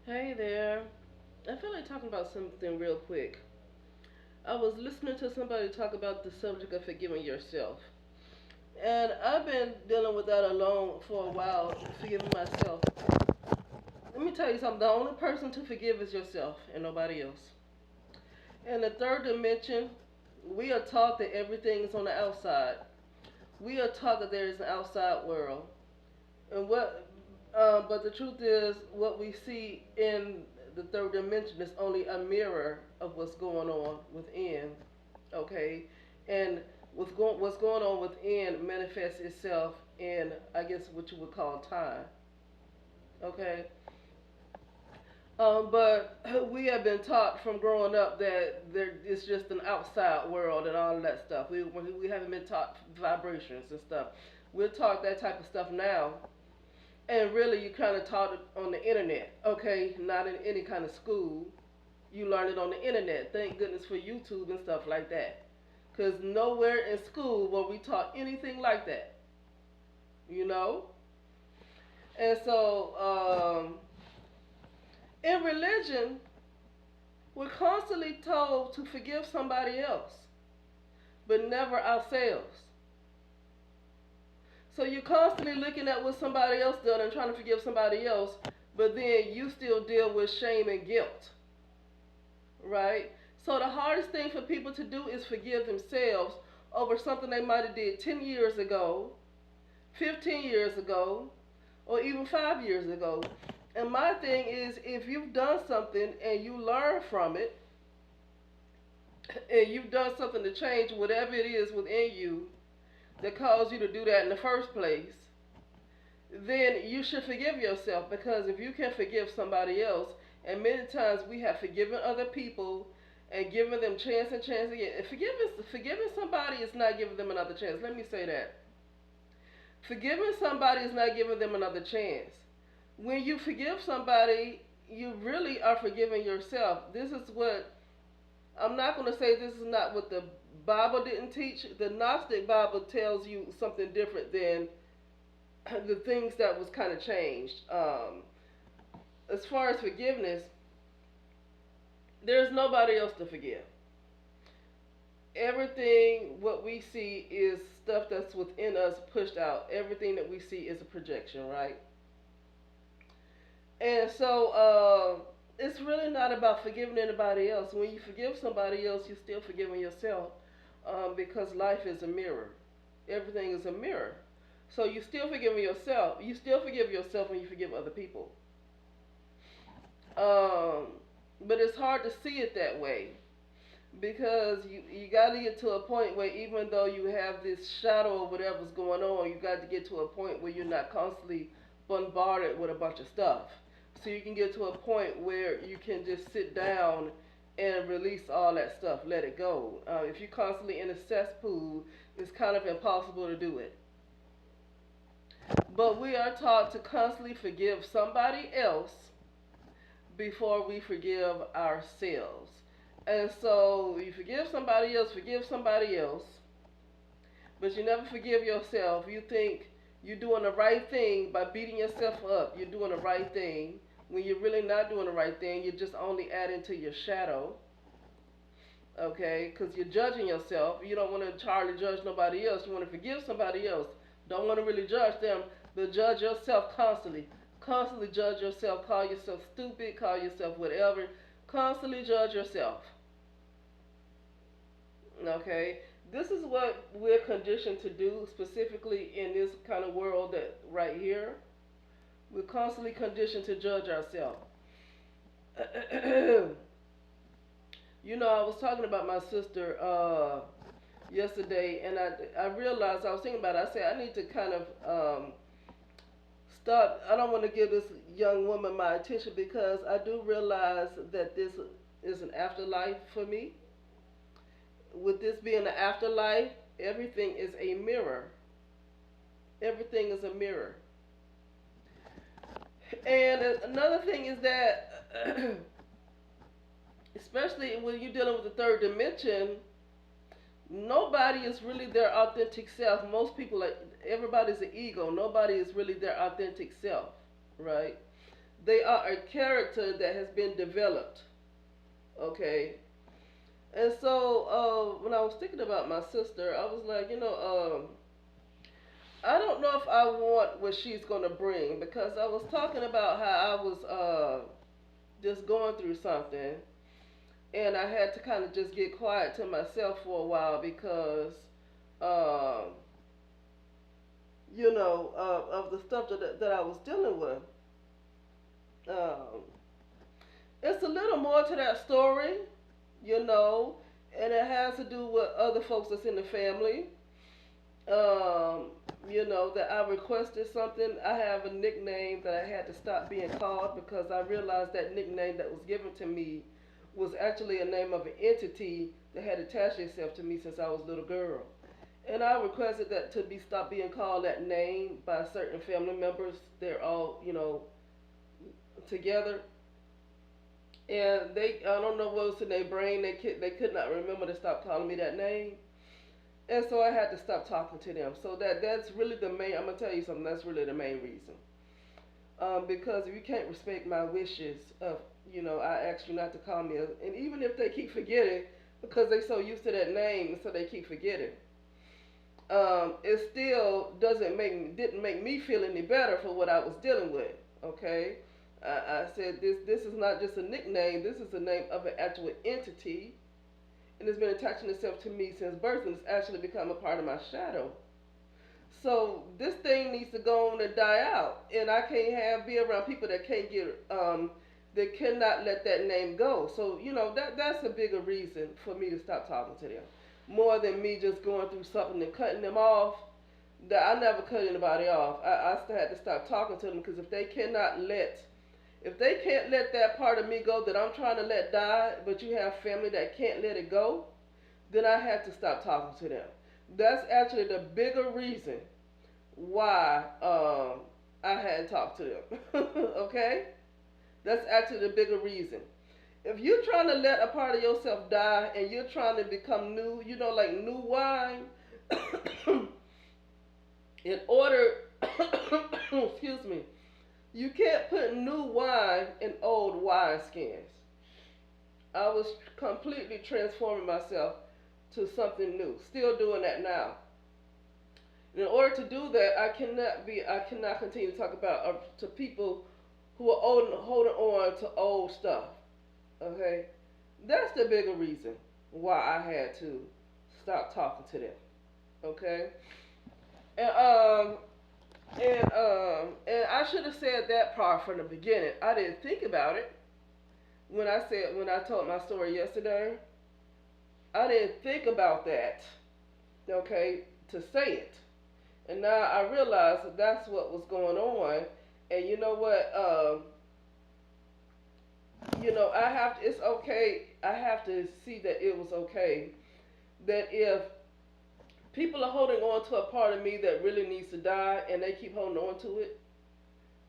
Hey there. I feel like talking about something real quick. I was listening to somebody talk about the subject of forgiving yourself. And I've been dealing with that alone for a while, forgiving myself. Let me tell you something. The only person to forgive is yourself and nobody else. In the third dimension, we are taught that everything is on the outside. We are taught that there is an outside world. And but the truth is, what we see in the third dimension is only a mirror of what's going on within. Okay, and what's going on within manifests itself in, I guess, what you would call time. Okay, but we have been taught from growing up that there is just an outside world and all of that stuff. We haven't been taught vibrations and stuff. We're taught that type of stuff now. And really, you kind of taught it on the internet, okay? Not in any kind of school. You learned it on the internet. Thank goodness for YouTube and stuff like that. Because nowhere in school were we taught anything like that, you know? And so, in religion, we're constantly told to forgive somebody else, but never ourselves. So you're constantly looking at what somebody else done and trying to forgive somebody else, but then you still deal with shame and guilt, right? So the hardest thing for people to do is forgive themselves over something they might have did 10 years ago, 15 years ago, or even 5 years ago. And my thing is, if you've done something and you learn from it, and you've done something to change whatever it is within you that caused you to do that in the first place, then you should forgive yourself, because if you can forgive somebody else, and many times we have forgiven other people and given them chance and chance again. And forgiving somebody is not giving them another chance. Let me say that. Forgiving somebody is not giving them another chance. When you forgive somebody, you really are forgiving yourself. This is what, I'm not going to say this is not what the Bible didn't teach. The Gnostic Bible tells you something different than the things that was kind of changed. As far as forgiveness, there's nobody else to forgive. Everything what we see is stuff that's within us pushed out. Everything that we see is a projection, right? And so it's really not about forgiving anybody else. When you forgive somebody else, you're still forgiving yourself, because life is a mirror. Everything is a mirror. So you still forgiving yourself. You still forgive yourself when you forgive other people. Um, but it's hard to see it that way, because you got to get to a point where, even though you have this shadow of whatever's going on, you got to get to a point where you're not constantly bombarded with a bunch of stuff. So you can get to a point where you can just sit down and release all that stuff, let it go. If you're constantly in a cesspool, it's kind of impossible to do it. But we are taught to constantly forgive somebody else before we forgive ourselves. And so you forgive somebody else, but you never forgive yourself. You think you're doing the right thing by beating yourself up. You're doing the right thing when you're really not doing the right thing. You're just only adding to your shadow, okay? Because you're judging yourself. You don't want to entirely judge nobody else. You want to forgive somebody else. Don't want to really judge them, but judge yourself constantly. Constantly judge yourself. Call yourself stupid. Call yourself whatever. Constantly judge yourself. Okay, this is what we're conditioned to do, specifically in this kind of world that right here. We're constantly conditioned to judge ourselves. You know, I was talking about my sister yesterday, and I realized, I was thinking about it. I said I need to kind of stop. I don't want to give this young woman my attention, because I do realize that this is an afterlife for me. With this being the afterlife, everything is a mirror. Everything is a mirror. And another thing is that, especially when you're dealing with the third dimension, nobody is really their authentic self. Most people, everybody's an ego. Nobody is really their authentic self, right? They are a character that has been developed. Okay. And so when I was thinking about my sister, I was like, I don't know if I want what she's gonna bring, because I was talking about how I was just going through something, and I had to kind of just get quiet to myself for a while because, um, of the stuff that I was dealing with. Um, it's a little more to that story, you know, and it has to do with other folks that's in the family. Um, that I requested something. I have a nickname that I had to stop being called because I realized that nickname that was given to me was actually a name of an entity that had attached itself to me since I was a little girl. And I requested that to be stopped being called that name by certain family members. They're all, together. And I don't know what was in their brain. They could not remember to stop calling me that name. And so I had to stop talking to them. So that's really the main. I'm gonna tell you something. That's really the main reason. Because if you can't respect my wishes of, I ask you not to call me, and even if they keep forgetting, because they so used to that name, so they keep forgetting. It still didn't make me feel any better for what I was dealing with. Okay, I said this is not just a nickname. This is the name of an actual entity, and it's been attaching itself to me since birth, and it's actually become a part of my shadow. So this thing needs to go on and die out, and I can't be around people that can't that cannot let that name go. So that's a bigger reason for me to stop talking to them, more than me just going through something and cutting them off. That I never cut anybody off. I still had to stop talking to them because if they can't let that part of me go that I'm trying to let die, but you have family that can't let it go, then I have to stop talking to them. That's actually the bigger reason why I hadn't talked to them. Okay? That's actually the bigger reason. If you're trying to let a part of yourself die and you're trying to become new, like new wine, in order, excuse me, you can't put new wine in old wine skins. I was completely transforming myself to something new. Still doing that now. In order to do that, I cannot continue to talk about to people who are holding on to old stuff. Okay, that's the bigger reason why I had to stop talking to them. Okay, and I should have said that part from the beginning. I didn't think about it when I told my story yesterday. I didn't think about that. Okay, to say it. And now I realize that that's what was going on. And you know what? I have to, it's okay. I have to see that it was okay. That if people are holding on to a part of me that really needs to die and they keep holding on to it,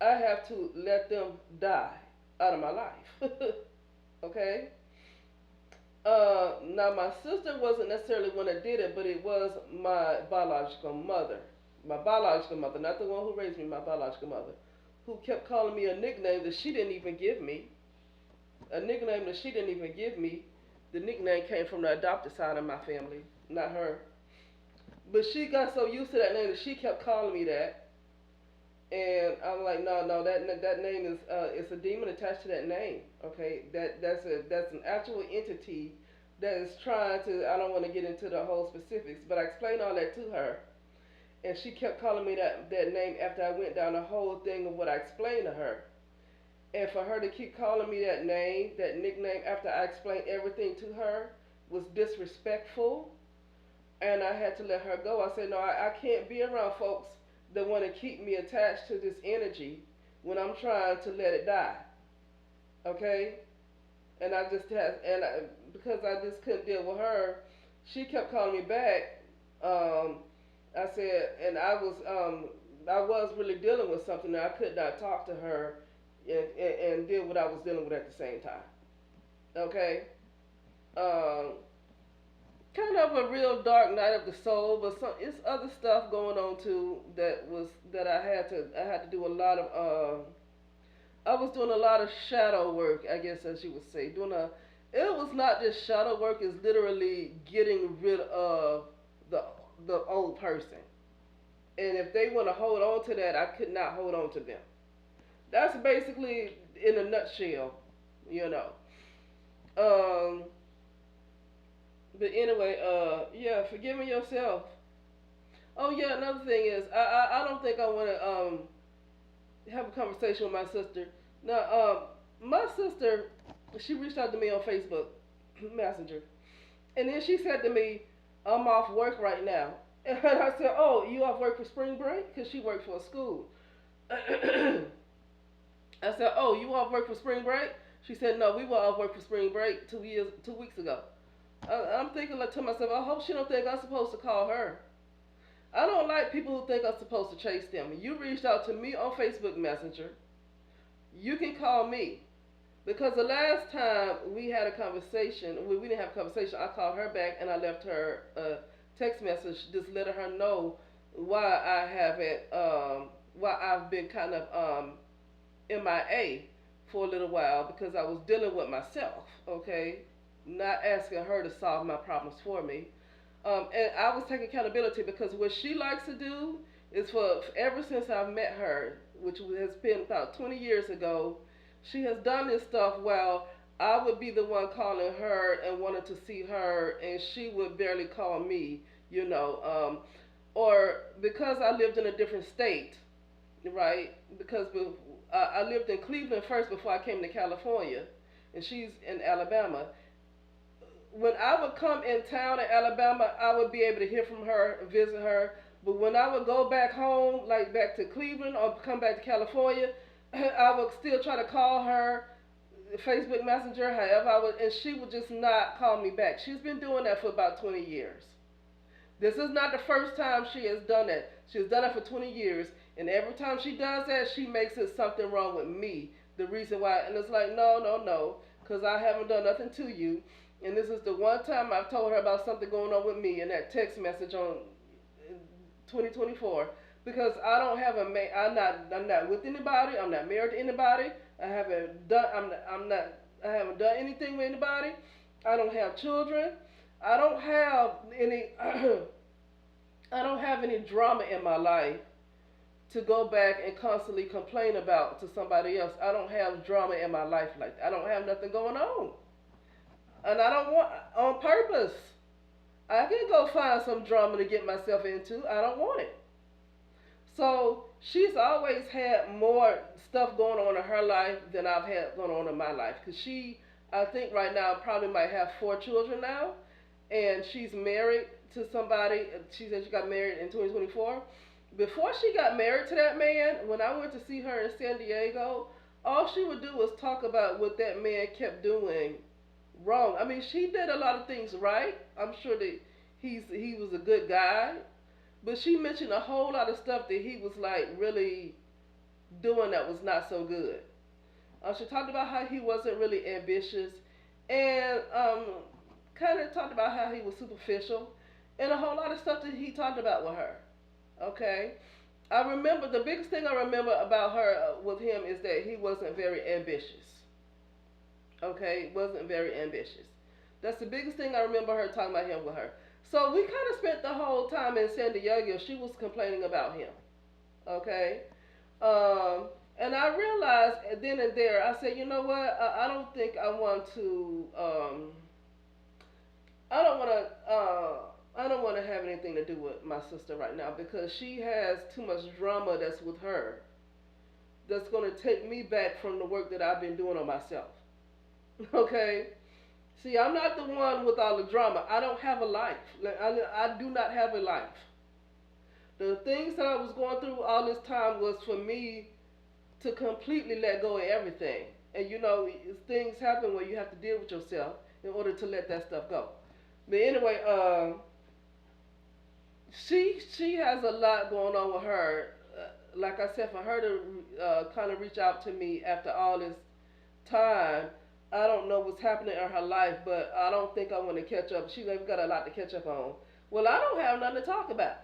I have to let them die out of my life. Okay? Now, my sister wasn't necessarily one that did it, but it was my biological mother. My biological mother, not the one who raised me, my biological mother, who kept calling me a nickname that she didn't even give me. A nickname that she didn't even give me. The nickname came from the adopted side of my family, not her. But she got so used to that name that she kept calling me that. And I'm like, no, no, that name is it's a demon attached to that name. Okay, that's an actual entity that is trying to. I don't want to get into the whole specifics, but I explained all that to her, and she kept calling me that name after I went down the whole thing of what I explained to her. And for her to keep calling me that name, that nickname, after I explained everything to her, was disrespectful, and I had to let her go. I said, no, I can't be around folks that want to keep me attached to this energy when I'm trying to let it die. Okay? And I just had, because I just couldn't deal with her, she kept calling me back. I said, and I was really dealing with something that I could not talk to her and deal with what I was dealing with at the same time. Okay? Um, Kind of a real dark night of the soul, but it's other stuff going on too that I had to do I was doing a lot of shadow work, I guess as you would say. It was not just shadow work, it's literally getting rid of the the old person. And if they want to hold on to that, I could not hold on to them. That's basically in a nutshell, you know. Um, but anyway, yeah, forgiving yourself. Oh yeah, another thing is I don't think I want to have a conversation with my sister. Now, my sister, she reached out to me on Facebook Messenger, and then she said to me, "I'm off work right now," and I said, "Oh, you off work for spring break?" Because she worked for a school. I said, "Oh, you off work for spring break?" She said, "No, we were off work for spring break 2 weeks ago." I'm thinking like to myself, I hope she don't think I'm supposed to call her. I don't like people who think I'm supposed to chase them. You reached out to me on Facebook Messenger. You can call me. Because the last time we had a conversation, we didn't have a conversation, I called her back and I left her a text message just letting her know why I haven't, why I've been kind of MIA for a little while because I was dealing with myself, okay? Not asking her to solve my problems for me. And I was taking accountability because what she likes to do is for ever since I've met her, which has been about 20 years ago, she has done this stuff while I would be the one calling her and wanted to see her, and she would barely call me, you know. Or because I lived in a different state, right? Because I lived in Cleveland first before I came to California, and she's in Alabama. When I would come in town in Alabama, I would be able to hear from her, visit her. But when I would go back home, like back to Cleveland or come back to California, I would still try to call her, Facebook Messenger, however I would, and she would just not call me back. She's been doing that for about 20 years. This is not the first time she has done that. She has done it for 20 years, and every time she does that, she makes it something wrong with me. The reason why, and it's like, no, no, no, because I haven't done nothing to you. And this is the one time I've told her about something going on with me in that text message on 2024. Because I don't have a I'm not with anybody. I'm not married to anybody. I haven't done. I'm not. I haven't done anything with anybody. I don't have children. I don't have any. I don't have any drama in my life to go back and constantly complain about to somebody else. I don't have drama in my life like that. I don't have nothing going on. And I don't want on purpose. I can go find some drama to get myself into. I don't want it. So she's always had more stuff going on in her life than I've had going on in my life. Cause she, I think right now probably might have 4 children now, and she's married to somebody. She said she got married in 2024. Before she got married to that man, when I went to see her in San Diego, all she would do was talk about what that man kept doing wrong. I mean, she did a lot of things right. I'm sure that he was a good guy, but she mentioned a whole lot of stuff that he was like really doing that was not so good. She talked about how he wasn't really ambitious, and kind of talked about how he was superficial, and a whole lot of stuff that he talked about with her. Okay, I remember the biggest thing I remember about her with him is that he wasn't very ambitious. Okay, wasn't very ambitious. That's the biggest thing I remember her talking about him with her. So we kind of spent the whole time in San Diego. She was complaining about him. Okay, and I realized then and there. I said, you know what? I don't think I want to. I don't want to. I don't want to have anything to do with my sister right now because she has too much drama that's with her. That's going to take me back from the work that I've been doing on myself. Okay. See, I'm not the one with all the drama. I don't have a life. Like, I do not have a life. The things that I was going through all this time was for me to completely let go of everything. And you know, things happen where you have to deal with yourself in order to let that stuff go. But anyway, she has a lot going on with her. Like I said, for her to kind of reach out to me after all this time, I don't know what's happening in her life, but I don't think I want to catch up. She's got a lot to catch up on. Well, I don't have nothing to talk about.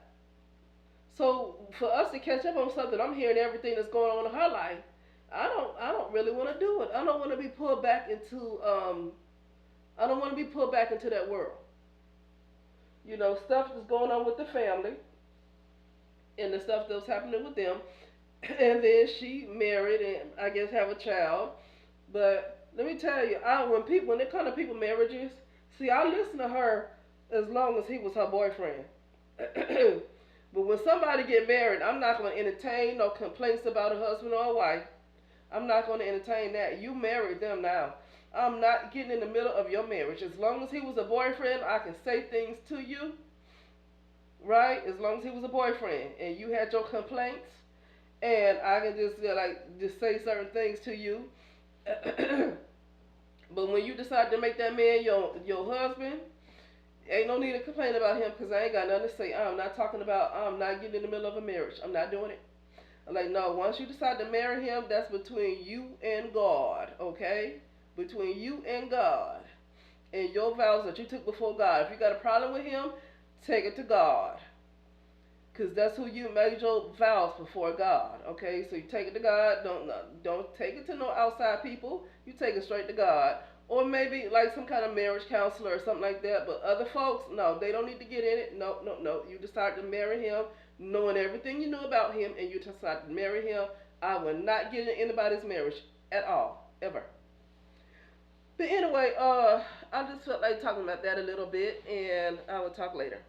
So for us to catch up on something, I'm hearing everything that's going on in her life, I don't really want to do it. I don't want to be pulled back into I don't want to be pulled back into that world. You know, stuff that's going on with the family and the stuff that was happening with them. And then she married and I guess have a child. But let me tell you, when it comes to people marriages, see, I listen to her as long as he was her boyfriend. But when somebody get married, I'm not going to entertain no complaints about a husband or a wife. I'm not going to entertain that. You married them now. I'm not getting in the middle of your marriage. As long as he was a boyfriend, I can say things to you, right? As long as he was a boyfriend and you had your complaints, and I can just just say certain things to you. But when you decide to make that man your husband, ain't no need to complain about him because I ain't got nothing to say. I'm not talking about. I'm not getting in the middle of a marriage. I'm not doing it. I'm like, no. Once you decide to marry him, that's between you and God. Okay, between you and God and your vows that you took before God. If you got a problem with him, take it to God. Cause that's who you made your vows before God. Okay, so you take it to God. Don't take it to no outside people. You take it straight to God, or maybe like some kind of marriage counselor or something like that. But other folks, no, they don't need to get in it. No, no, no. You decide to marry him, knowing everything you know about him, and you decide to marry him. I will not get in anybody's marriage at all, ever. But anyway, I just felt like talking about that a little bit, and I will talk later.